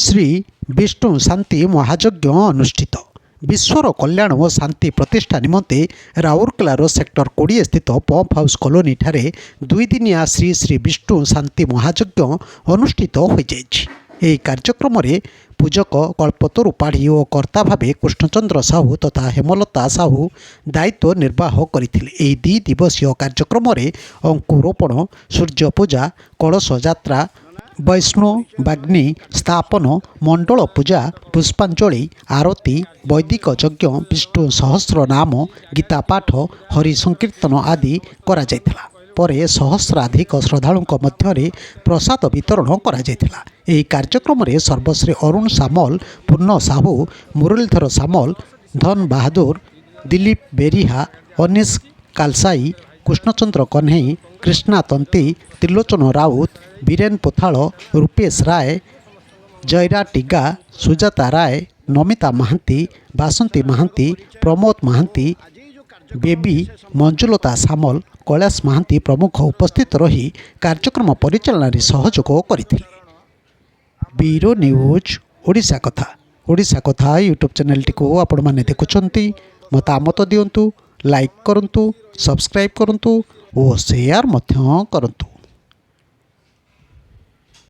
ଶ୍ରୀ ବିଷ୍ଣୁ ଶାନ୍ତି ମହାଯଜ୍ଞ ଅନୁଷ୍ଠିତ। ବିଶ୍ୱର କଲ୍ୟାଣ ଓ ଶାନ୍ତି ପ୍ରତିଷ୍ଠା ନିମନ୍ତେ ରାଉରକେଲାର ସେକ୍ଟର 20 ସ୍ଥିତ ପମ୍ପ ହାଉସ୍ କଲୋନୀ ଠାରେ 2 ଦିନିଆ ଶ୍ରୀ ଶ୍ରୀ ବିଷ୍ଣୁ ଶାନ୍ତି ମହାଯଜ୍ଞ ଅନୁଷ୍ଠିତ ହୋଇଯାଇଛି। ଏହି କାର୍ଯ୍ୟକ୍ରମରେ ପୂଜକ କଳ୍ପତରୁ ପାଢ଼ୀ ଓ କର୍ତ୍ତା ଭାବେ କୃଷ୍ଣଚନ୍ଦ୍ର ସାହୁ ତଥା ହେମଲତା ସାହୁ ଦାୟିତ୍ୱ ନିର୍ବାହ କରିଥିଲେ। ଏହି 2 ଦିବସୀୟ କାର୍ଯ୍ୟକ୍ରମରେ ଅଙ୍କୁରୋପଣ, ସୂର୍ଯ୍ୟ ପୂଜା, କଳସ ଯାତ୍ରା, ବୈଷ୍ଣବାଗ୍ନି ସ୍ଥାପନ, ମଣ୍ଡଳ ପୂଜା, ପୁଷ୍ପାଞ୍ଜଳି, ଆରତୀ, ବୈଦିକ ଯଜ୍ଞ, ବିଷ୍ଣୁ ସହସ୍ର ନାମ, ଗୀତା ପାଠ, ହରି ସଂକୀର୍ତ୍ତନ ଆଦି କରାଯାଇଥିଲା। ପରେ ସହସ୍ରାଧିକ ଶ୍ରଦ୍ଧାଳୁଙ୍କ ମଧ୍ୟରେ ପ୍ରସାଦ ବିତରଣ କରାଯାଇଥିଲା। ଏହି କାର୍ଯ୍ୟକ୍ରମରେ ସର୍ବଶ୍ରୀ ଅରୁଣ ସାମଲ, ପୂର୍ଣ୍ଣ ସାହୁ, ମୁରଲୀଧର ସାମଲ, ଧନ ବାହାଦୁର, ଦିଲ୍ଲୀପ ବେରିହା, ଅନିଶ କାଲସାଇ, କୃଷ୍ଣଚନ୍ଦ୍ର କହ୍ନେଇ, କୃଷ୍ଣା ତନ୍ତୀ, ତ୍ରିଲୋଚନ ରାଉତ, ବୀରେନ ପୋଥାଳ, ରୂପେଶ ରାୟ, ଜୟରା ଟିଗା, ସୁଜାତା ରାୟ, ନମିତା ମହାନ୍ତି, ବାସନ୍ତୀ ମହାନ୍ତି, ପ୍ରମୋଦ ମହାନ୍ତି, ବେବି, ମଞ୍ଜୁଲତା ସାମଲ, କୈଳାସ ମହାନ୍ତି ପ୍ରମୁଖ ଉପସ୍ଥିତ ରହି କାର୍ଯ୍ୟକ୍ରମ ପରିଚାଳନାରେ ସହଯୋଗ କରିଥିଲେ। ବ୍ୟୁରୋ ନ୍ୟୁଜ୍ ଓଡ଼ିଶା କଥା। ଓଡ଼ିଶା କଥା ୟୁଟ୍ୟୁବ୍ ଚ୍ୟାନେଲଟିକୁ ଆପଣମାନେ ଦେଖୁଛନ୍ତି, ମତାମତ ଦିଅନ୍ତୁ, ଲାଇକ୍ କରନ୍ତୁ, ସବସ୍କ୍ରାଇବ୍ କରନ୍ତୁ ଓ ସେୟାର ମଧ୍ୟ କରନ୍ତୁ।